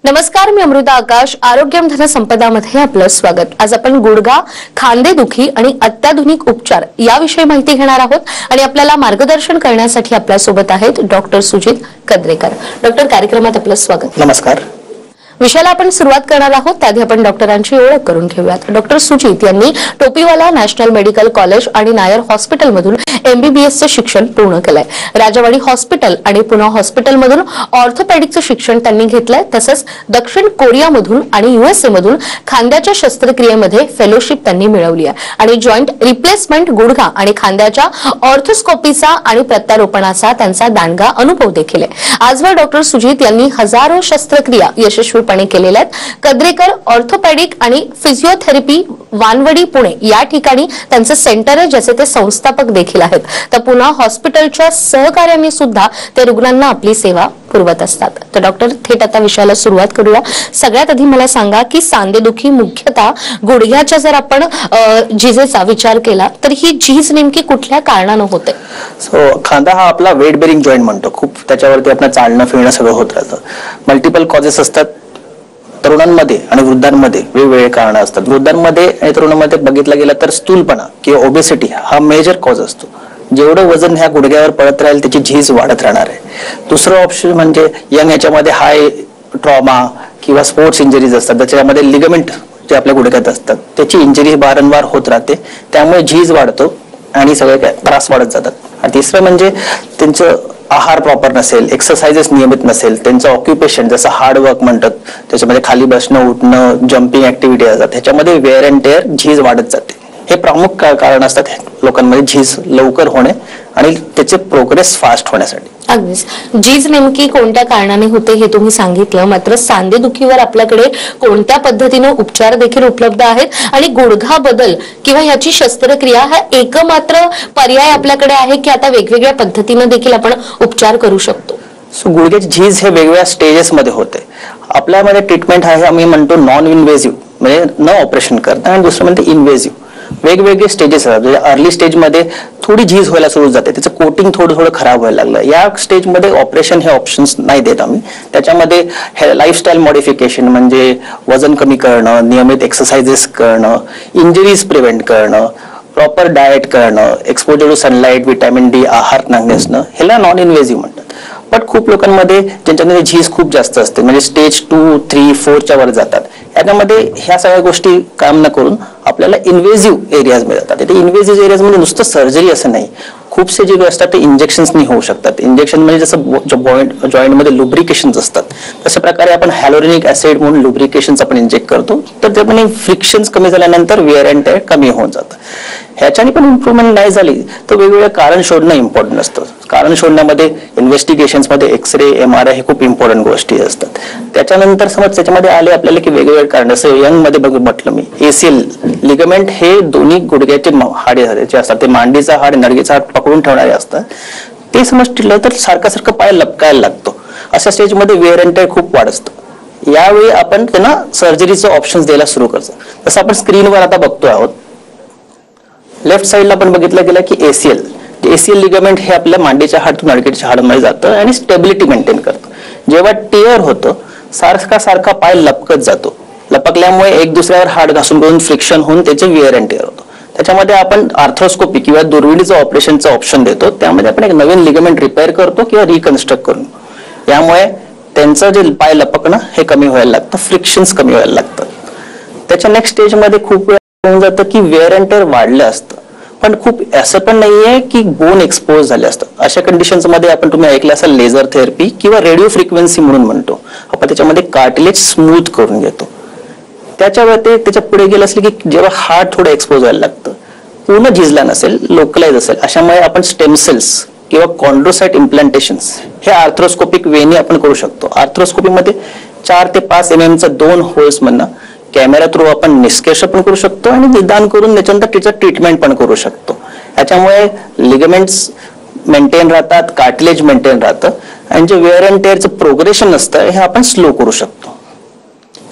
नमस्कार, मी अमृता आकाश. आरोग्यम धन संपदामध्ये आपलं स्वागत. आज आपण गुडघा, खांदेदुखी आणि अत्याधुनिक उपचार याविषयी माहिती घेणार आहोत आणि आपल्याला मार्गदर्शन करण्यासाठी आपल्या सोबत आहेत डॉक्टर सुजित कद्रेकर. डॉक्टर, कार्यक्रमात आपलं स्वागत. नमस्कार. विषयाला आपण सुरुवात करणार आहोत त्याआधी आपण डॉक्टरांची ओळख करून घेऊयात. डॉक्टर सुजित यांनी टोपीवाला नॅशनल मेडिकल कॉलेज आणि नायर हॉस्पिटलमधून MBBSचे शिक्षण पूर्ण केलंय. राजावाडी हॉस्पिटल आणि पुणे हॉस्पिटलमधून ऑर्थोपेडिकचं शिक्षण त्यांनी घेतलंय. तसंच दक्षिण कोरियामधून आणि USA मधून खांद्याच्या शस्त्रक्रियेमध्ये फेलोशिप त्यांनी मिळवली आहे आणि जॉईंट रिप्लेसमेंट, गुडघा आणि खांद्याच्या ऑर्थोस्कोपीचा आणि प्रत्यारोपणाचा त्यांचा दांडगा अनुभव देखील आहे. आजवर डॉक्टर सुजित यांनी हजारो शस्त्रक्रिया यशस्वीपणे केलेल्या आहेत. कद्रेकर ऑर्थोपेडिक आणि फिजिओथेरपी, वानवडी, पुणे या ठिकाणी त्यांचं सेंटर आहे, ज्याचे ते संस्थापक देखील आहेत. तर पुणे हॉस्पिटलच्या सहकार्याने सुद्धा ते रुग्णांना आपली सेवा पुरवत असतात. तर डॉक्टर, थेट आता विषयाला सुरुवात करूया. सगळ्यात आधी मला सांगा की सांधेदुखी मुख्यतः गुडघ्याच्या जर आपण झिजेचा विचार केला तर ही झीज नेमकी कुठल्या कारणाने होते? खांदा हा आपला वेट बेरिंग जॉईंट म्हणतो. खूप त्याच्यावरती आपण चालणं फिरणं सगळं होत राहतं. मल्टिपल कॉजेस असतात. तरुणांमध्ये आणि वृद्धांमध्ये वेगवेगळे कारण असतात. वृद्धांमध्ये आणि तरुणांमध्ये बघितलं गेलं तर स्थूलपणा किंवा ओबेसिटी हा मेजर कॉज असतो. जेवढं वजन ह्या गुडघ्यावर पडत राहील त्याची झीज वाढत राहणार आहे. दुसरं ऑप्शन म्हणजे यंग याच्यामध्ये हाय ट्रॉमा किंवा स्पोर्ट्स इंजरीज असतात, त्याच्यामध्ये लिगामेंट जे आपल्या गुडघ्यात असतात त्याची इंजरी वारंवार होत राहते, त्यामुळे झीज वाढतो आणि सगळे त्रास वाढत जातात. आणि तिसरं म्हणजे त्यांचं आहार प्रॉपर नसेल, एक्सरसाइजेस नियमित नसेल, त्यांचं ऑक्युपेशन जसं हार्डवर्क म्हणतात, त्याच्यामध्ये खाली बसणं, उठणं, जम्पिंग ऍक्टिव्हिटी असतात, त्याच्यामध्ये वेअर अँड टेअर, झीज वाढत जाते. हे प्रमुख कारण असतात लोकांमध्ये झीज लवकर होणे आणि त्याचे प्रोग्रेस फास्ट होण्यासाठी. अगदीच. झीज नेमकी कोणत्या कारणाने होते हे तुम्ही सांगितलं, मात्र सांधेदुखीवर आपल्याकडे कोणत्या पद्धतीने उपचार देखील उपलब्ध आहेत आणि गुडघा बदल किंवा ह्याची शस्त्रक्रिया हा एकमात्र पर्याय आपल्याकडे आहे की आता वेगवेगळ्या पद्धतीने देखील आपण उपचार करू शकतो? गुडघ्याची झीज हे वेगवेगळ्या स्टेजेस मध्ये होते. आपल्यामध्ये ट्रीटमेंट आहे आम्ही म्हणतो नॉन इन्व्हेसिव्ह, म्हणजे न ऑपरेशन करता, आणि दुसरं म्हणते इन्व्हेसिव्ह. वेगवेगळे स्टेजेस असतात. म्हणजे अर्ली स्टेजमध्ये थोडी झीज व्हायला सुरू जाते, त्याचं कोटिंग थोडं खराब व्हायला लागलं. या स्टेजमध्ये ऑपरेशन हे ऑप्शन्स नाही देत आम्ही. त्याच्यामध्ये लाईफस्टाईल मॉडिफिकेशन म्हणजे वजन कमी करणं, नियमित एक्सरसाइजेस करणं, इंजरीज प्रिव्हेंट करणं, प्रॉपर डाएट करणं, exposure to sunlight, vitamin D, आहार चांगले असणं, ह्याला नॉन इन्व्हेसिव्ह म्हणतात. पण खूप लोकांमध्ये ज्यांच्यामध्ये झीज खूप जास्त असते, म्हणजे स्टेज 2, 3, 4च्या वर जातात, याच्यामध्ये ह्या सगळ्या गोष्टी काम न करून आपल्याला इन्व्हेसिव्ह एरियाज मध्ये जातात. ते इन्व्हेसिव्ह एरियाज मध्ये नुसतं सर्जरी असं नाही, खूपसे जे असतात ते इंजेक्शन्सनी होऊ शकतात. इंजेक्शन म्हणजे जसं जॉईंट मध्ये लुब्रिकेशन्स असतात, तशा प्रकारे आपण हॅलोरिनिक ऍसिड म्हणून लुब्रिकेशन्स आपण इंजेक्ट करतो, तर त्यामुळे फ्रिक्शन्स कमी झाल्यानंतर वेअर अँड टेअर कमी होऊन जातं. ह्याच्याने पण इम्प्रूव्हमेंट नाही झाली तर वेगवेगळे कारण शोधणं इम्पॉर्टंट असतं. कारण शोधण्यामध्ये इन्व्हेस्टिगेशन्समध्ये एक्सरे, MRI हे खूप इम्पॉर्टंट गोष्टी असतात. त्याच्यानंतर समज त्याच्यामध्ये आले आपल्याला की वेगवेगळे कारण, जसं यंग मध्ये म्हटलं मी, ACL लिगामेंट हे दोन्ही गुडघ्याचे हाडे जे असतात ते मांडीचा हाड, नडगीचा हाड पकडून ठेवणारे असतात. ते समज टिळलं तर सारखं पाय लपकायला लागतो. अशा स्टेजमध्ये वेअर अँड टेअर खूप वाढ असतं. यावेळी आपण त्यांना सर्जरीचं ऑप्शन्स द्यायला सुरू करतो. जसं आपण स्क्रीनवर आता बघतो आहोत, लेफ्ट साईडला आपण बघितलं गेलं की ACL लिगामेंट हे आपल्या मांडीच्या हाड नडगीच्या हाडांमध्ये जातं आणि स्टेबिलिटी मेंटेन करतं. जेव्हा टिअर होतं सारखा पाय लपकत जातो. लपकल्यामुळे एक दुसऱ्यावर हाड घासून फ्रिक्शन होऊन त्याचे वेअर अँड टेअर होतं. त्याच्यामध्ये आपण आर्थ्रोस्कोपी किंवा दुर्बिणीचं ऑपरेशनचं ऑप्शन देतो. त्यामध्ये आपण एक नवीन लिगामेंट रिपेअर करतो किंवा रिकन्स्ट्रक्ट करून. यामुळे त्यांचं जे पाय लपकणं हे कमी व्हायला लागतं, फ्रिक्शन्स कमी व्हायला लागतात. त्याच्या नेक्स्ट स्टेजमध्ये खूप वेळा होऊन जातं की वेअर अँड टेअर वाढलं असतं, पण खूप असं पण नाहीये की बोन एक्सपोज झाले असतात. अशा कंडिशन्स मध्ये आपण तुम्ही ऐकलं असेल लेझर थेरपी किंवा रेडिओ फ्रिक्वेन्सी म्हणून म्हणतो. आपण त्याच्यामध्ये कार्टिलेज स्मूथ करून घेतो. त्याच्या पुढे गेलं असेल की जेव्हा हार्ट थोडं एक्सपोज व्हायला लागतं, पूर्ण झिजला नसेल, लोकलाइज असेल, अशामुळे आपण स्टेम सेल्स किंवा कॉन्ड्रोसाइट इम्प्लांटेशन्स हे आर्थ्रोस्कोपिक वेने आपण करू शकतो. आर्थ्रोस्कोपीमध्ये 4 ते 5 mm 2 होल्स मधनं कॅमेरा थ्रू आपण निष्कर्ष पण करू शकतो आणि निदान करून त्याच्यानंतर तिचं ट्रीटमेंट पण करू शकतो. याच्यामुळे लिगामेंट्स मेंटेन राहतात, कार्टिलेज मेंटेन राहतं आणि जे वेअर अँड टेअरचं प्रोग्रेशन असतं हे आपण स्लो करू शकतो.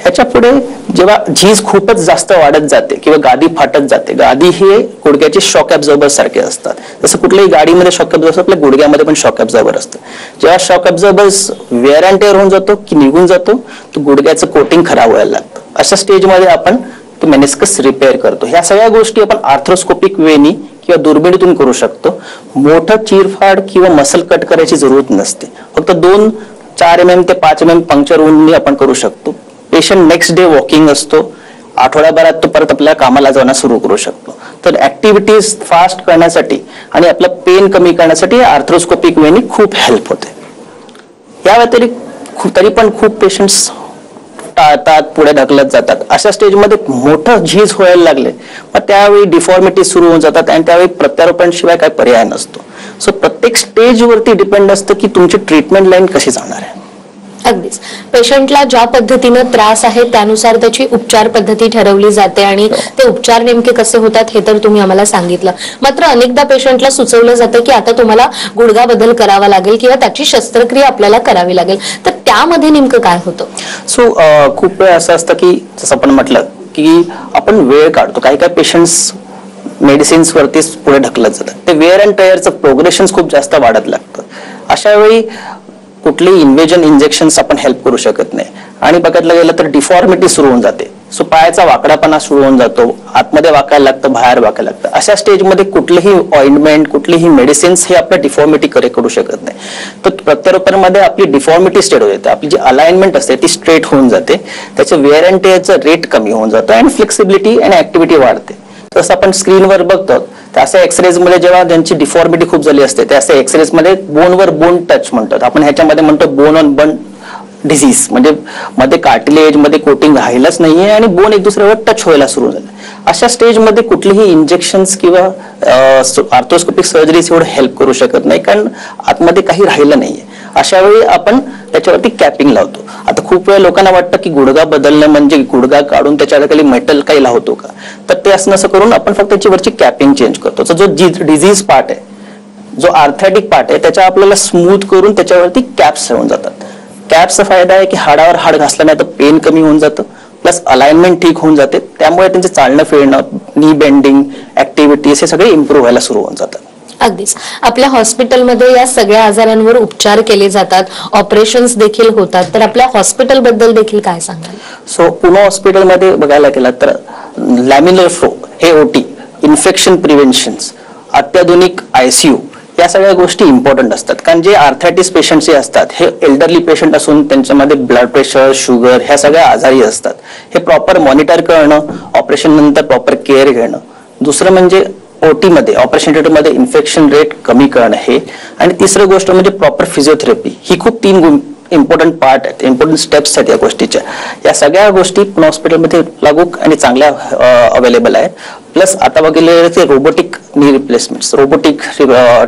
ह्याच्या पुढे जेव्हा झीज खूपच जास्त वाढत जाते किंवा गादी फाटत जाते, गादी हे गुडघ्याचे शॉक ॲब्झॉर्बर सारखे असतात. जसं कुठल्याही गाडीमध्ये शॉक ॲब्झॉर्बर आपल्या गुडघ्यामध्ये पण शॉक ॲब्झॉर्बर असतं. जेव्हा shock absorbers wear and tear होऊन जातो की निघून जातो, तर गुडघ्याचं कोटिंग खराब व्हायला लागतं. अशा स्टेजमध्ये आपण ते मेनिस्कस रिपेअर करतो. ह्या सगळ्या गोष्टी आपण आर्थ्रोस्कोपिक वेनी किंवा दुर्बिणीतून करू शकतो. मोठं चिरफाड किंवा मसल कट करायची जरूरत नसते. फक्त 2-4 mm ते 5 mm पंक्चर होऊन आपण करू शकतो. पेशंट नेक्स्ट डे वॉकिंग असतो, आठवड्याभरात तो परत आपल्या कामाला जाणं सुरू करू शकतो. तर ऍक्टिव्हिटीज फास्ट करण्यासाठी आणि आपलं पेन कमी करण्यासाठी आर्थ्रोस्कोपिक वेनी खूप हेल्प होते. या व्यतिरिक्त तरी पण खूप पेशंट्स टाळतात, पुढे ढकलत जातात. अशा स्टेजमध्ये मोठं झीज व्हायला लागले, मग त्यावेळी डिफॉर्मिटी सुरू होऊन जातात आणि त्यावेळी प्रत्यारोपण शिवाय काही पर्याय नसतो. सो प्रत्येक स्टेजवरती डिपेंड असतं की तुमची ट्रीटमेंट लाईन कशी जाणार आहे. अगदीच पेशंटला ज्या पद्धतीनं त्रास आहे त्यानुसार त्याची उपचार पद्धती ठरवली जाते आणि ते उपचार नेमके कसे होतात हे तर तुम्ही आम्हाला सांगितलं. मात्र अनेकदा पेशंटला सुचवलं जातं की आता तुम्हाला गुडघा बदल करावा लागेल किंवा त्याची शस्त्रक्रिया आपल्याला करावी लागेल, तर त्यामध्ये नेमकं काय होतं? सो खूप वेळ असं असतं की जसं आपण म्हटलं की आपण वेळ काढतो. काही काही पेशंट्स मेडिसिन्स वरती पुढे ढकलत जातात. ते वेअर अँड टेअरचं प्रोग्रेशन खूप जास्त वाढत लागतं. अशा वेळी कुठलेही इन्व्हेजन इंजेक्शन्स आपण हेल्प करू शकत नाही आणि बघितलं गेलं तर डिफॉर्मिटी सुरू होऊन जाते. सो पायाचा वाकडापणा सुरू होऊन जातो, आतमध्ये वाकायला लागतं, बाहेर वाकायला लागतं. अशा स्टेजमध्ये कुठलीही ऑइंटमेंट, कुठलीही मेडिसिन्स हे आपल्या डिफॉर्मिटी करू शकत नाही. तर प्रत्यारोपणामध्ये आपली डिफॉर्मिटी स्ट्रेट होते, आपली जी अलाइनमेंट असते ती स्ट्रेट होऊन जाते, त्याचं वेअर अँड टेअरचं रेट कमी होऊन जातं आणि फ्लेक्सिबिलिटी आणि ऍक्टिव्हिटी वाढते. जसं आपण स्क्रीनवर बघतो त्याच्या एक्सरेज मध्ये जेव्हा ज्यांची डिफॉर्मिटी खूप झाली असते त्याच्या एक्सरेज मध्ये बोनवर बोन टच म्हणतात आपण. ह्याच्यामध्ये म्हणतो बोन ऑन बोन डिसीज, म्हणजे मध्ये कार्टिलेज मध्ये कोटिंग राहिलंच नाहीये आणि बोन एक दुसऱ्यावर टच व्हायला सुरू झालं. अशा स्टेजमध्ये कुठलीही इंजेक्शन्स किंवा आर्थ्रोस्कोपिक सर्जरीज एवढं हेल्प करू शकत नाही, कारण आतमध्ये काही राहिलं नाहीये. अशा वेळी आपण त्याच्यावरती कॅपिंग लावतो. आता खूप वेळा लोकांना वाटतं की गुडघा बदलणं म्हणजे गुडघा काढून त्याच्या खाली मेटल काही लावतो का, तर ते असं नसं करून आपण फक्त त्याच्यावरची कॅपिंग चेंज करतो. जो डिझीज पार्ट आहे, जो आर्थेटिक पार्ट आहे, त्याच्या आपल्याला स्मूथ करून त्याच्यावरती कॅप्स ठेवून जातात. कॅप्सचा फायदा आहे की हाडावर हाड घासला नाही तर पेन कमी होऊन जातं, प्लस अलाइनमेंट ठीक होऊन जाते. त्यामुळे त्यांचे चालणं फिरणं, नी बेंडिंग ऍक्टिव्हिटीज हे सगळे इम्प्रूव्ह व्हायला सुरू होऊन जातात. अगदीच आपल्या हॉस्पिटलमध्ये या सगळ्या आजारांवर उपचार केले जातात, ऑपरेशन्स देखील होतात, तर आपल्या हॉस्पिटल बद्दल देखील काय सांगाल? सो पुणे हॉस्पिटलमध्ये बघायला गेलं तर लॅमिनर फ्लो, हे ओटी, इन्फेक्शन प्रिव्हेन्शन्स, अत्याधुनिक ICU या सगळ्या गोष्टी इम्पॉर्टंट असतात. कारण जे आर्थरायटिस पेशंट जे असतात हे एल्डरली पेशंट असून त्यांच्यामध्ये ब्लड प्रेशर, शुगर ह्या सगळ्या आजारी असतात. हे प्रॉपर मॉनिटर करणं, ऑपरेशन नंतर प्रॉपर केअर घेणं. दुसरं म्हणजे OT मध्ये, ऑपरेशन थिएटर मध्ये इन्फेक्शन रेट कमी करणं हे. आणि तिसरी गोष्ट म्हणजे प्रॉपर फिजिओथेरपी. ही खूप 3 इम्पॉर्टंट पार्ट आहेत, इम्पॉर्टंट स्टेप्स आहेत या गोष्टीच्या. या सगळ्या गोष्टी हॉस्पिटलमध्ये लागू आणि चांगल्या अवेलेबल आहेत. प्लस आता बघितले ते रोबोटिक नी रिप्लेसमेंट्स, रोबोटिक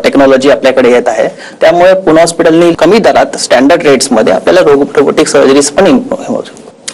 टेक्नॉलॉजी आपल्याकडे येत आहे. त्यामुळे पुणे हॉस्पिटलने कमी दरात स्टँडर्ड रेट्स मध्ये आपल्याला रोबोटिक सर्जरीज पण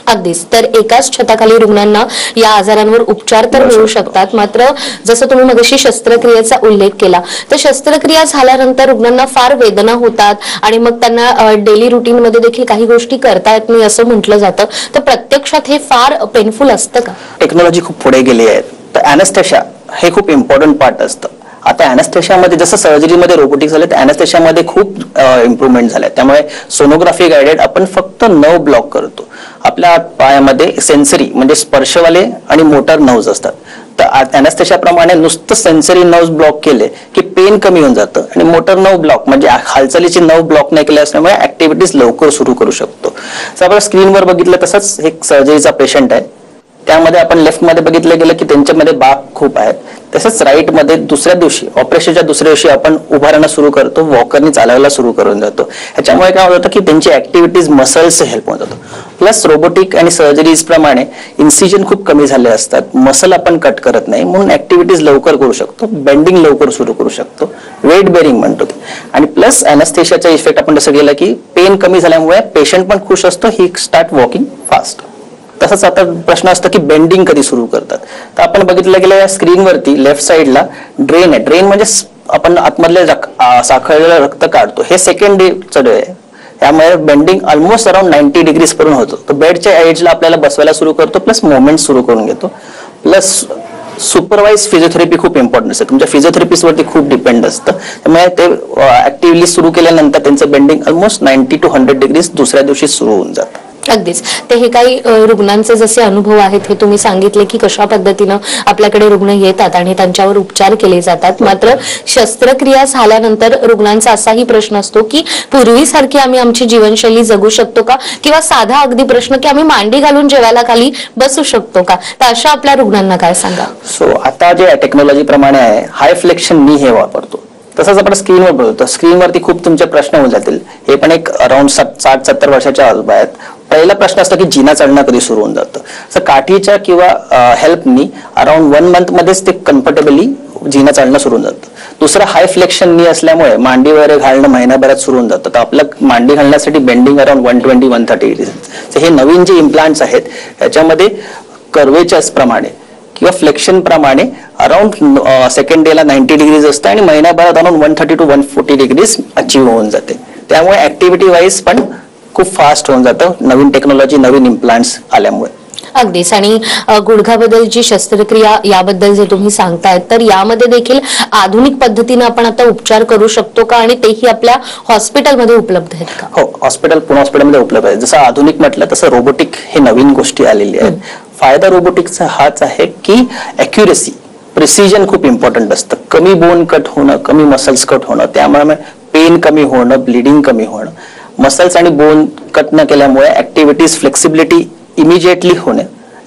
अगदीच. तर एकाच छताखाली रुग्णांना या आजारांवर उपचार तर मिळू शकतात. मात्र जसं तुम्ही मगाशी शस्त्रक्रियेचा उल्लेख केला, तर शस्त्रक्रिया झाल्यानंतर रुग्णांना फार वेदना होतात आणि मग त्यांना डेली रुटीन मध्ये देखील काही गोष्टी करता येत नाही असं म्हटलं जातं. तर प्रत्यक्षात हे फार पेनफुल असतं का? टेक्नॉलॉजी खूप पुढे गेली आहे. तर अॅनेस्थेशिया हे खूप इम्पॉर्टंट पार्ट असतं. आता अॅनेस्थेशियामध्ये जसं सर्जरीमध्ये रोबोटिक्स झाले, तर अॅनेस्थेशियामध्ये खूप इम्प्रूव्हमेंट झाले. त्यामुळे सोनोग्राफी गायडेड आपण फक्त नर्व ब्लॉक करतो. आपल्या पायामध्ये सेन्सरी म्हणजे स्पर्शवाले आणि मोटर नर्व्स असतात. तर अॅनेस्थेशियाप्रमाणे नुसतं सेन्सरी नर्व्स ब्लॉक केले की पेन कमी होऊन जातं आणि मोटर नर्व ब्लॉक म्हणजे हालचालीची नर्व ब्लॉक नाही केले असल्यामुळे ऍक्टिव्हिटीज लवकर सुरू करू शकतो. जर आपण स्क्रीनवर बघितलं तसंच एक सर्जरीचा पेशंट आहे. त्यामध्ये आपण लेफ्ट मध्ये बघितलं गेलं की त्यांच्यामध्ये बाक खूप आहेत. तसंच राईट मध्ये दुसऱ्या दिवशी, ऑपरेशनच्या दुसऱ्या दिवशी आपण उभा राहणं सुरू करतो, वॉकरनी चालायला सुरू करून जातो. ह्याच्यामुळे काय होतं की त्यांची ऍक्टिव्हिटीज मसल्स हेल्प होऊन जातो. प्लस रोबोटिक आणि सर्जरीज प्रमाणे इन्सिजन खूप कमी झाले असतात, मसल आपण कट करत नाही, म्हणून ऍक्टिव्हिटीज लवकर करू शकतो, बेंडिंग लवकर सुरू करू शकतो, वेट बेरिंग म्हणतो ते. आणि प्लस अॅनेस्थेशियाचा इफेक्ट आपण जसं केलं की पेन कमी झाल्यामुळे पेशंट पण खुश असतो, ही स्टार्ट वॉकिंग फास्ट. तसंच आता प्रश्न असतो की बेंडिंग कधी सुरू करतात. तर आपण बघितलं गेलं या स्क्रीनवरती लेफ्ट साईडला ड्रेन आहे. ड्रेन म्हणजे आपण आतमधले साखळलेलं रक्त काढतो, हे सेकंड डेचं डे आहे. त्यामुळे बेंडिंग ऑलमोस्ट अराउंड 90 डिग्रीज पर्यंत होतो. तर बेडच्या एजला आपल्याला बसवायला सुरू करतो, प्लस मुवमेंट सुरू करून घेतो. प्लस सुपरवाइज फिजिओथेरपी खूप इम्पॉर्टंट असते. तुमच्या फिजिओथेरपिस्टवरती खूप डिपेंड असतं. त्यामुळे ते ऍक्टिव्हली सुरू केल्यानंतर त्यांचं बेंडिंग ऑलमोस्ट 90 to 100 डिग्रीज दुसऱ्या दिवशी सुरू होऊन जातं. अगदीच. ते हे काही रुग्णांचे जसे अनुभव आहेत हे तुम्ही सांगितले की कशा पद्धतीनं आपल्याकडे रुग्ण येतात आणि त्यांच्यावर उपचार केले जातात. मात्र शस्त्रक्रिया झाल्यानंतर रुग्णांचा असाही प्रश्न असतो की पूर्वीसारखी आम्ही आमची जीवनशैली जगू शकतो का, किंवा साधा अगदी प्रश्न की आम्ही मांडी घालून जेवायला खाली बसू शकतो का. तर अशा आपल्या रुग्णांना काय सांगा? सो आता जे टेक्नॉलॉजी प्रमाणे आहे, हाय फ्लेक्शन मी हे वापरतो. तसंच आपण स्क्रीनवर बघतो, स्क्रीनवरती खूप तुमचे प्रश्न होऊन जातील. हे पण एक अराउंड 60-70 वर्षाच्या आहेत. पहिला प्रश्न असतो की जिना चढणं कधी सुरू होऊन जातं. तर काठीच्या किंवा हेल्पनी अराउंड 1 month मध्येच ते कम्फर्टेबली जिना चढणं सुरू होऊन जातं. दुसरं हाय फ्लेक्शन नी असल्यामुळे मांडी वगैरे घालणं महिनाभरात सुरू होऊन जातं. तर आपलं मांडी घालण्यासाठी बेंडिंग अराउंड 120-130 डिग्रीज. तर हे नवीन जे इम्प्लांट्स आहेत याच्यामध्ये कर्वेचर्स प्रमाणे किंवा फ्लेक्शन प्रमाणे अराउंड सेकंड डेला 90 डिग्रीज असतं आणि महिन्याभरात अराउंड 130 to 140 डिग्रीज अचीव्ह होऊन जाते. त्यामुळे ऍक्टिव्हिटी वाईज पण खूप फास्ट होऊन जातं नवीन टेक्नॉलॉजी, नवीन इम्प्लांट्स आल्यामुळे. अगदीच. आणि गुडघाबद्दलची शस्त्रक्रिया याबद्दल जे तुम्ही सांगतायत, तर यामध्ये देखील आधुनिक पद्धतीने आपण आता उपचार करू शकतो का, आणि तेही आपल्या हॉस्पिटलमध्ये उपलब्ध आहेत का? हो, पुणे हॉस्पिटलमध्ये उपलब्ध आहे. जसं आधुनिक म्हटलं तसं रोबोटिक हे नवीन गोष्टी आलेली आहेत. फायदा रोबोटिकचा हाच आहे की अॅक्युरेसी, प्रिसिजन खूप इम्पॉर्टंट असतं. कमी बोन कट होणं, कमी मसल्स कट होणं, त्यामुळे पेन कमी होणं, ब्लिडिंग कमी होणं. मसल्स आणि बोन कट न केल्यामुळे ऍक्टिव्हिटीज, फ्लेक्सिबिलिटी इमिजिएटली होणे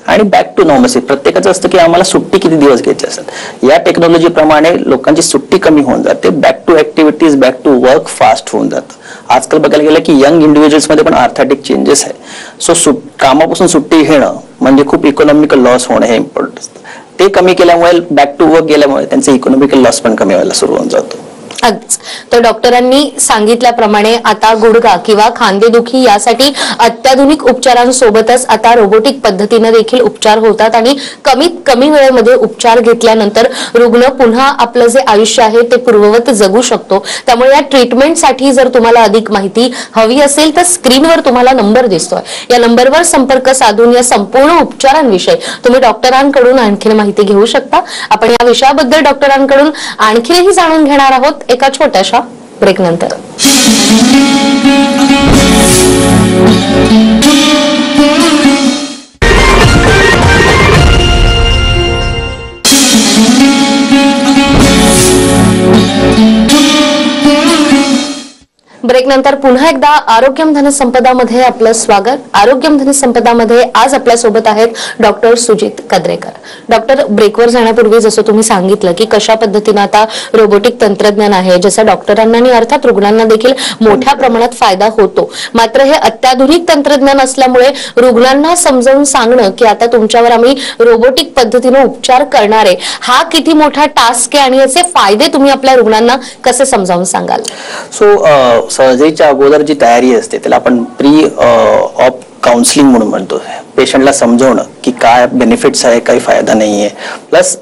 आणि बॅक टू नॉर्मसी. प्रत्येकाचं असतं की आम्हाला सुट्टी किती दिवस घ्यायची असतात. या टेक्नॉलॉजी प्रमाणे लोकांची सुट्टी कमी होऊन जाते, back to activities, back to work fast होऊन जातं. आजकाल बघायला गेलं की यंग इंडिव्हिज्युअल्स मध्ये पण आर्थायटिक चेंजेस आहे. सो कामापासून सुट्टी घेणं म्हणजे खूप इकॉनॉमिकल लॉस होणं हे इम्पॉर्टंट असतं. ते कमी केल्यामुळे, बॅक टू वर्क गेल्यामुळे त्यांचे इकॉनॉमिकल लॉस पण कमी व्हायला सुरू होऊन जातो. अगदीच. तर डॉक्टरांनी सांगितल्याप्रमाणे आता गुडघा किंवा खांदेदुखी यासाठी अत्याधुनिक उपचारांसोबतच आता रोबोटिक पद्धतीने देखील उपचार होतात आणि कमीत कमी वेळेमध्ये उपचार घेतल्यानंतर रुग्ण पुन्हा आपलं जे आयुष्य आहे ते पूर्ववत जगू शकतो. त्यामुळे या ट्रीटमेंटसाठी जर तुम्हाला अधिक माहिती हवी असेल तर स्क्रीनवर तुम्हाला नंबर दिसतोय. या नंबरवर संपर्क साधून या संपूर्ण उपचारांविषयी तुम्ही डॉक्टरांकडून आणखी माहिती घेऊ शकता. आपण या विषयाबद्दल डॉक्टरांकडून आणखीनही जाणून घेणार आहोत एका छोट्याशा ब्रेक नंतर. ब्रेकनंतर पुन्हा एकदा आरोग्यम धनसंपदामध्ये आपलं स्वागत. आरोग्यम धनसंपदामध्ये आज आपल्यासोबत आहेत डॉक्टर सुजित कद्रेकर. डॉक्टर, ब्रेकवर जाण्यापूर्वी जसं तुम्ही सांगितलं की कशा पद्धतीने आता रोबोटिक तंत्रज्ञान आहे, जसं डॉक्टरांना आणि अर्थात रुग्णांना देखील मोठ्या प्रमाणात फायदा होतो. मात्र हे अत्याधुनिक तंत्रज्ञान असल्यामुळे रुग्णांना समजावून सांगणं की आता तुमच्यावर आम्ही रोबोटिक पद्धतीने उपचार करणार आहे, हा किती मोठा टास्क आहे आणि याचे फायदे तुम्ही आपल्या रुग्णांना कसे समजावून सांगाल? सो सर्जरीच्या अगोदर जी तयारी असते त्याला आपण प्री ऑप काउन्सिलिंग म्हणून म्हणतो. पेशंटला समजवणं की काय बेनिफिट्स आहे, काही फायदा नाहीये. प्लस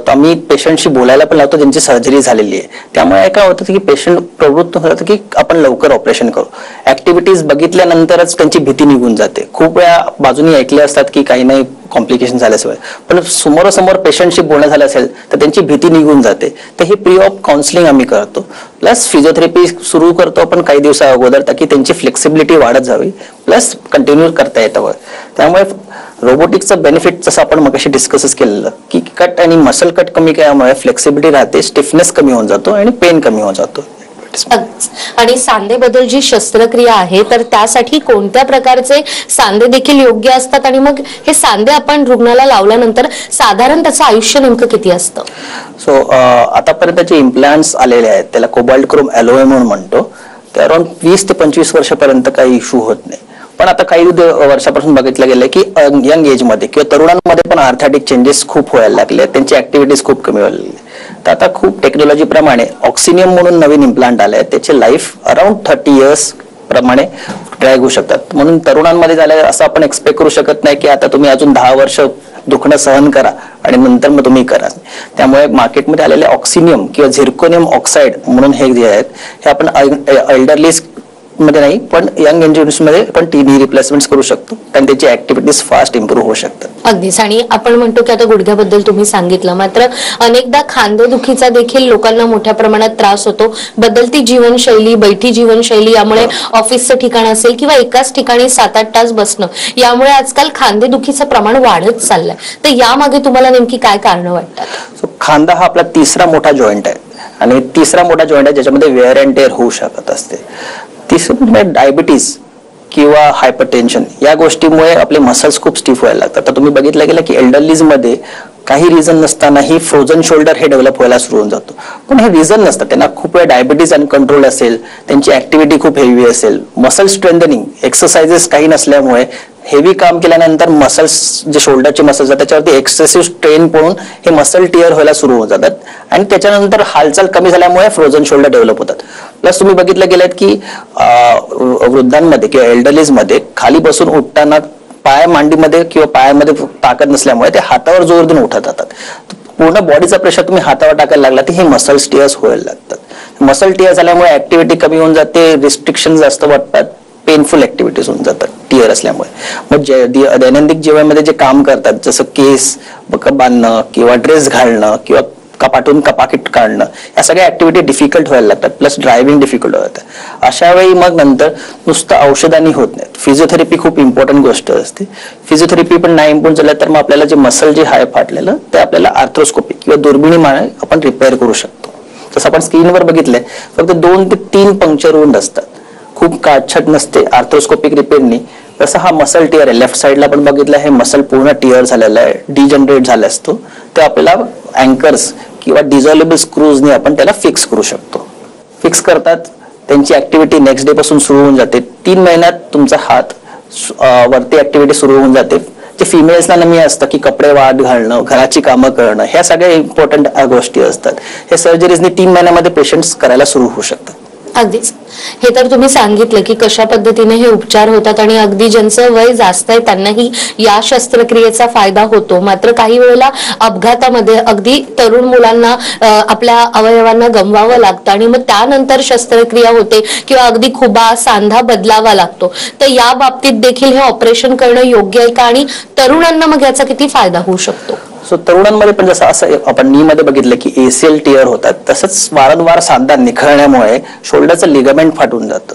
आम्ही पेशंटशी बोलायला पण लावतो ज्यांची सर्जरी झालेली आहे. त्यामुळे काय होतं की पेशंट प्रवृत्त होतं की आपण लवकर ऑपरेशन करू. ऍक्टिव्हिटीज बघितल्यानंतरच त्यांची भीती निघून जाते. खूप वेळा बाजूनी ऐकले असतात की काही नाही कॉम्प्लिकेशन झाल्याशिवाय, पण समोरासमोर पेशंटशी बोलणं झालं असेल तर त्यांची भीती निघून जाते. तर ही प्री ऑप काउन्सिलिंग आम्ही करतो. प्लस फिजिओथेरपी सुरू करतो आपण काही दिवसा अगोदर, ताकी त्यांची फ्लेक्सिबिलिटी वाढत जावी, प्लस कंटिन्यू करता येतं. त्यामुळे रोबोटिक्सचं बेनिफिट जसं आपण मगाशी डिस्कस केलेलं की कट आणि मसल कट कमी केल्यामुळे फ्लेक्सिबिलिटी राहते, स्टिफनेस कमी होऊन जातो आणि पेन कमी होऊन जातो. आणि सांधेबद्दल जी शस्त्रक्रिया आहे तर त्यासाठी कोणत्या प्रकारचे सांधे देखील योग्य असतात, आणि मग हे सांधे आपण रुग्णाला लावल्यानंतर साधारण त्याचं आयुष्य नेमकं किती असतं? सो आतापर्यंत जे इम्प्लांट्स आलेले आहेत त्याला कोबाल्ट क्रोम ॲलोय म्हणून म्हणतो. ते अराउंड 20 ते 25 वर्षापर्यंत काही इश्यू होत नाही. पण आता काही वर्षापासून बघितलं गेलं की यंग एज मध्ये किंवा तरुणांमध्ये पण आर्थायटिक चेंजेस खूप व्हायला लागले, त्यांची ऍक्टिव्हिटीज खूप कमी व्हायला लागली. तर आता खूप टेक्नॉलॉजी प्रमाणे ऑक्सिनियम म्हणून नवीन इम्प्लांट आले आहेत, त्याचे लाईफ अराउंड 30 इयर्स प्रमाणे ड्रॅग होऊ शकतात. म्हणून तरुणांमध्ये झालं असं आपण एक्सपेक्ट करू शकत नाही की आता तुम्ही अजून 10 वर्ष दुखणं सहन करा आणि नंतर मग तुम्ही करा. त्यामुळे मार्केटमध्ये आलेले ऑक्सिनियम किंवा झिर्कोनियम ऑक्साईड म्हणून हे जे आहेत हे आपण एल्डरली मध्ये नाही, पण यंग इंडिव्हिज्युअल्समध्ये पण नी रिप्लेसमेंट करू शकतो आणि त्याची ऍक्टिव्हिटीज फास्ट इम्प्रूव्ह होऊ शकतात. अगदीच. आणि आपण म्हणतो की आता गुडघ्याबद्दल तुम्ही सांगितलं, मात्र अनेकदा खांदेदुखीचा देखील लोकांना मोठ्या प्रमाणात त्रास होतो. बदलती जीवनशैली, बैठी जीवनशैली, यामुळे ऑफिसचं ठिकाण असेल किंवा एकाच ठिकाणी 7-8 तास बसणं, यामुळे आजकाल खांदेदुखीचं प्रमाण वाढत चाललंय. तर यामागे तुम्हाला नेमकी काय कारणं वाटतात? खांदा हा आपला तिसरा मोठा जॉईंट आहे आणि तिसरा मोठा जॉईंट आहे ज्याच्यामध्ये वेअर अँड टेअर होऊ शकत असते. तिसरं म्हणजे डायबिटीज किंवा हायपरटेन्शन, या गोष्टीमुळे आपले मसल्स खूप स्टिफ व्हायला लागतात. तर तुम्ही बघितलं गेलं की एल्डरलीज मध्ये काही रिझन नसतानाही फ्रोझन शोल्डर हे डेव्हलप व्हायला सुरू होऊन जातो. पण हे रिझन नसतं, त्यांना खूप वेळ डायबिटीज अनकंट्रोल असेल, त्यांची ऍक्टिव्हिटी खूप हेवी असेल, मसल स्ट्रेंथनिंग एक्सरसाइजेस काही नसल्यामुळे हेवी काम केल्यानंतर मसल्स, जे शोल्डरचे मसल्स आहेत त्याच्यावरती एक्सेसिव्ह स्ट्रेन पडून हे मसल टिअर व्हायला सुरू होऊन जातात आणि त्याच्यानंतर हालचाल कमी झाल्यामुळे फ्रोझन शोल्डर डेव्हलप होतात. प्लस तुम्ही बघितलं गेलं की वृद्धांमध्ये किंवा एल्डरलीज मध्ये खाली बसून उठताना पाय मांडीमध्ये किंवा पायामध्ये ताकद नसल्यामुळे ते हातावर जोर देऊन उठत जातात. पूर्ण बॉडीचा प्रेशर तुम्ही हातावर टाकायला लागला तर हे मसल टिअर्स व्हायला लागतात. मसल टिअर झाल्यामुळे ऍक्टिव्हिटी कमी होऊन जाते, रिस्ट्रिक्शन जास्त वाटतात, पेनफुल ऍक्टिव्हिटीज होऊन जातात टिअर असल्यामुळे. मग दैनंदिन जीवनामध्ये जे काम करतात, जसं केस बांधणं किंवा ड्रेस घालणं किंवा कपाटून कपाकीट काढणं, या सगळ्या ऍक्टिव्हिटी डिफिकल्ट व्हायला लागतात. प्लस ड्रायव्हिंग डिफिकल्ट होतं. अशा वेळी मग नंतर नुसतं औषधांनी होत नाहीत. फिजिओथेरपी खूप इम्पॉर्टंट गोष्ट असते. फिजिओथेरपी पण नाही इम्प्रूव्ह झालं तर मग आपल्याला जे मसल जे आहे फाटलेलं ते आपल्याला आर्थ्रोस्कोपी किंवा दुर्बिणीमाने आपण रिपेअर करू शकतो. जसं आपण स्क्रीनवर बघितलंय, फक्त 2 ते 3 पंक्चर वुंड असतात, खूप काटछट नसते आर्थ्रोस्कोपिक रिपेअरनी. तसं हा मसल टिअर आहे, लेफ्ट साईडला आपण बघितलं हे मसल पूर्ण टिअर झालेला आहे, डिजनरेट झाला असतो, ते आपल्याला अँकर्स किंवा डिझॉल्वेबल स्क्रूजने आपण त्याला फिक्स करू शकतो. फिक्स करतात, त्यांची ऍक्टिव्हिटी नेक्स्ट डे पासून सुरू होऊन जाते. 3 महिन्यात तुमचा हात वरती ऍक्टिव्हिटी सुरू होऊन जाते. जे फिमेल्सला नेहमी असतं की कपडे वाळत घालणं, घराची कामं करणं, ह्या सगळ्या इम्पॉर्टंट गोष्टी असतात. हे सर्जरीजने 3 महिन्यामध्ये पेशंट्स करायला सुरू होऊ शकतात. अगदीच. हे तर तुम्ही सांगितलं की कशा पद्धतीने हे उपचार होतात आणि अगदी ज्यांचं वय जास्त आहे त्यांनाही या शस्त्रक्रियेचा फायदा होतो. मात्र काही वेळेला अपघातामध्ये अगदी तरुण मुलांना आपल्या अवयवांना गमवावं लागतं आणि मग त्यानंतर शस्त्रक्रिया होते किंवा अगदी खुबा सांधा बदलावा लागतो. तर या बाबतीत देखील हे ऑपरेशन करणं योग्य आहे का आणि तरुणांना मग याचा किती फायदा होऊ शकतो? सो तरुणांमध्ये पण जसं असं आपण नी मध्ये बघितलं की एसीएल टिअर होतात, तसंच वारंवार सांधा निखळण्यामुळे शोल्डरचं लिगामेंट फाटून जातं.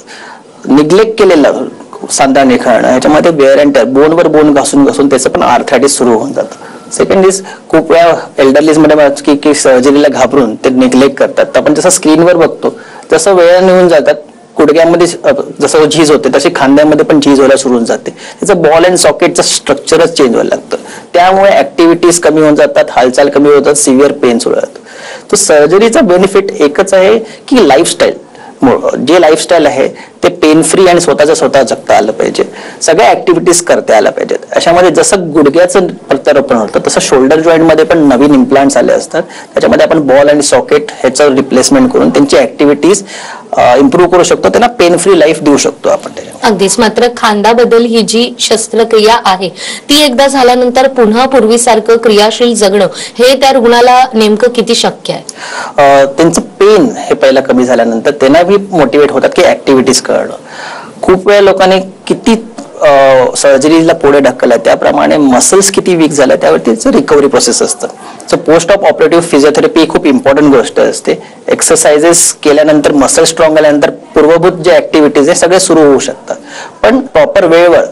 निग्लेक्ट केलेलं सांधा निखळणं, ह्याच्यामध्ये वेअर अँड टिअर, बोनवर बोन घासून घासून त्याचं पण आर्थरायटिस सुरू होऊन जातं. सेकंड इज खूप वेळा एल्डरलीज मध्ये की सर्जरीला घाबरून ते निग्लेक्ट करतात. आपण जसं स्क्रीनवर बघतो तसं वेळ निघून जातात. गुडघ्यामध्ये जसं झीज होते तशी खांद्यामध्ये पण झीज व्हायला सुरू होऊन जाते. त्याचं बॉल अँड सॉकेटचं स्ट्रक्चरच चेंज व्हायला लागतं. त्यामुळे ऍक्टिव्हिटीज कमी होऊन जातात, हालचाल कमी होतात, सिव्हिअर पेन सुरू होतात. तो सर्जरीचा बेनिफिट एकच आहे की लाईफस्टाईल, जे लाईफस्टाईल आहे ते पेन फ्री आणि स्वतः जगता आलं पाहिजे, सगळ्या ऍक्टिव्हिटीज करता आल्या पाहिजेत. अशामध्ये जसं गुडघ्याचं प्रत्यारोपण होतं तसं शोल्डर जॉईंट मध्ये पण नवीन इम्प्लांट्स आले असतात. त्याच्यामध्ये आपण बॉल आणि सॉकेट ह्याचं रिप्लेसमेंट करून त्यांची ऍक्टिव्हिटीज इम्प्रूव्ह करू शकतो, त्यांना पेन फ्री लाईफ देऊ शकतो आपण. अगदीच. मात्र खांदाबद्दल ही जी शस्त्रक्रिया आहे ती एकदा झाल्यानंतर पुन्हा पूर्वीसारखं क्रियाशील जगणं हे त्या रुग्णाला नेमकं किती शक्य आहे? त्यांचं पेन हे पहिला कमी झाल्यानंतर त्यांना बी मोटिवेट होतात की ऍक्टिव्हिटीज करणं. खूप वेळा लोकांनी किती सर्जरीला पुढे ढकललं, त्याप्रमाणे मसल्स किती वीक झाल्या त्यावरती रिकव्हरी प्रोसेस असतं. So post of operative physiotherapy खूप इम्पॉर्टंट गोष्ट असते. एक्सरसाइजेस केल्यानंतर मसल स्ट्रॉंग झाल्यानंतर पूर्वभूत जे ऍक्टिव्हिटीज आहे सगळे सुरू होऊ शकतात. पण प्रॉपर वेळेवर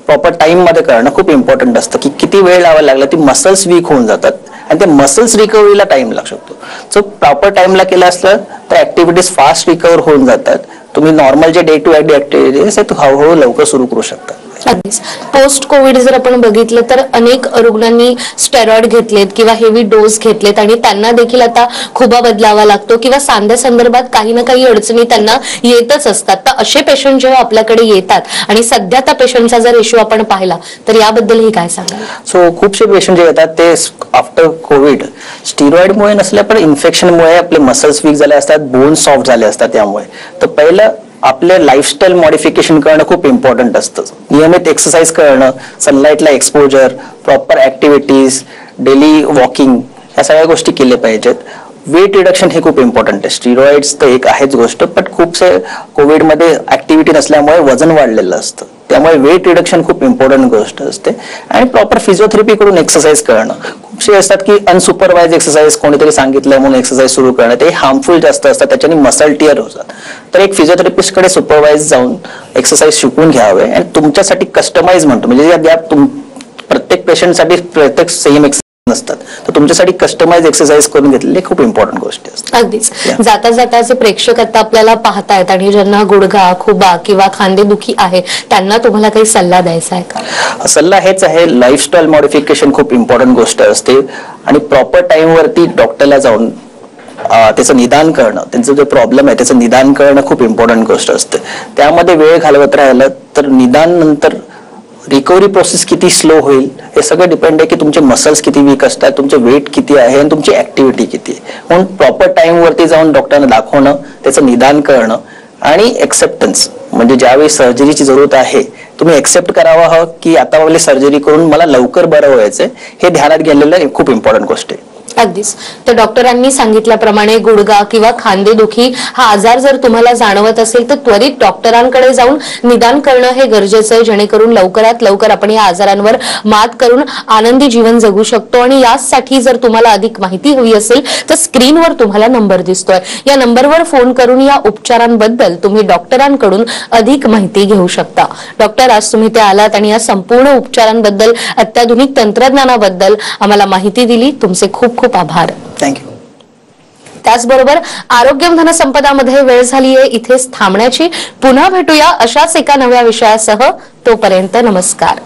प्रॉपर टाइम मध्ये करणं खूप इम्पॉर्टंट असतं की किती वेळ लावायला लागला ती मसल्स वीक होऊन जातात आणि ते मसल्स रिकव्हरीला टाइम लागू शकतो. सो प्रॉपर टाइमला केलं असलं तर ऍक्टिव्हिटीज फास्ट रिकव्हर होऊन जातात. तुम्ही नॉर्मल जे डे टू डे ऍक्टिव्हिटीज आहे हळूहळू लवकर सुरू करू शकता. अगदीच. पोस्ट कोविड जर आपण बघितलं तर अनेक रुग्णांनी स्टेरॉइड घेतलेत किंवा हेवी डोस घेतलेत आणि त्यांना देखील आता खुबा बदलावा लागतो किंवा सांध्या संदर्भात काही ना काही अडचणी त्यांना येतच असतात. तर असे पेशंट जेव्हा आपल्याकडे येतात आणि सध्या त्या पेशंटचा जर इश्यू आपण पाहिला तर याबद्दलही काय सांगाल? सो खूपसे पेशंट जे येतात ते आफ्टर कोविड स्टिरॉइडमुळे नसल्या पण इन्फेक्शनमुळे आपले मसल्स वीक झाले असतात, बोन सॉफ्ट झाले असतात. त्यामुळे तर पहिलं आपले लाईफस्टाईल मॉडिफिकेशन करणं खूप इम्पॉर्टंट असतं. नियमित एक्सरसाइज करणं, सनलाईटला exposure, proper activities, daily walking, या सगळ्या गोष्टी केल्या पाहिजेत. वेट रिडक्शन हे खूप इम्पॉर्टंट आहे. स्टिरॉइड्स तर एक आहेच गोष्ट, पण खूपसे कोविडमध्ये ऍक्टिव्हिटी नसल्यामुळे वजन वाढलेलं असतं, त्यामुळे वेट रिडक्शन खूप इम्पॉर्टंट गोष्ट असते. आणि प्रॉपर फिजिओथेरपी करून एक्सरसाइज करणं. खूपसे असतात की अनसुपरवाइज एक्सरसाइज कोणीतरी सांगितलंय म्हणून एक्सरसाइज सुरू करणं, ते हार्मफुल जास्त असतात, त्याच्याने मसल टिअर होतात. तर एक फिजिओथेरपिस्टकडे सुपरवाइज जाऊन एक्सरसाइज शिकून घ्यावे आणि तुमच्यासाठी कस्टमाइज म्हणतो, म्हणजे प्रत्येक पेशंटसाठी प्रत्येक सेम एक्सरसाइज नसतात, तर तुमच्यासाठी कस्टमाइज एक्सरसाइज करून घेतलेली खूप इम्पॉर्टंट गोष्टी असतात. अगदीच. जाता जाता जे प्रेक्षक आता आपल्याला पाहतायत आणि ज्यांना गुडघा, खुबा किंवा खांदेदुखी आहे, त्यांना तुम्हाला काही सल्ला द्यायचा आहे का? सल्ला हेच आहे, लाईफस्टाईल मॉडिफिकेशन खूप इम्पॉर्टंट गोष्ट असते आणि प्रॉपर टाइम वरती डॉक्टरला जाऊन त्याचं निदान करणं, त्यांचा जो प्रॉब्लेम आहे त्याचं निदान करणं खूप इम्पॉर्टंट गोष्ट असते. त्यामध्ये वेळ घालवत राहिलं तर निदान नंतर रिकव्हरी प्रोसेस किती स्लो होईल हे सगळं डिपेंड आहे की तुमचे मसल्स किती वीक असतात, तुमचे वेट किती आहे आणि तुमची ऍक्टिव्हिटी किती आहे. म्हणून प्रॉपर टाइम वरती जाऊन डॉक्टरना दाखवणं, त्याचं निदान करणं आणि एक्सेप्टन्स, म्हणजे ज्यावेळी सर्जरीची जरूरत आहे तुम्ही एक्सेप्ट करावं की आता मला सर्जरी करून मला लवकर बरं व्हायचंय, हे ध्यानात घेतलेलं खूप इम्पॉर्टंट गोष्ट आहे. अगदीच. तर डॉक्टरांनी सांगितल्याप्रमाणे गुडघा किंवा खांदेदुखी हा आजार जर तुम्हाला जाणवत असेल तर त्वरित डॉक्टरांकडे जाऊन निदान करणं हे गरजेचं आहे, जेणेकरून लवकरात लवकर आपण या आजारांवर मात करून आनंदी जीवन जगू शकतो. आणि यासाठी जर तुम्हाला अधिक माहिती हवी असेल तर स्क्रीनवर तुम्हाला नंबर दिसतोय, या नंबरवर फोन करून या उपचारांबद्दल तुम्ही डॉक्टरांकडून अधिक माहिती घेऊ शकता. डॉक्टर, आज तुम्ही ते आलात आणि या संपूर्ण उपचारांबद्दल, अत्याधुनिक तंत्रज्ञानाबद्दल आम्हाला माहिती दिली. तुमचे खूप खूप आभार. थँक्यू. त्याचबरोबर आरोग्यम धनसंपदामध्ये वेळ झाली आहे इथेच थांबण्याची. पुन्हा भेटूया अशाच एका नव्या विषयासह. तोपर्यंत नमस्कार.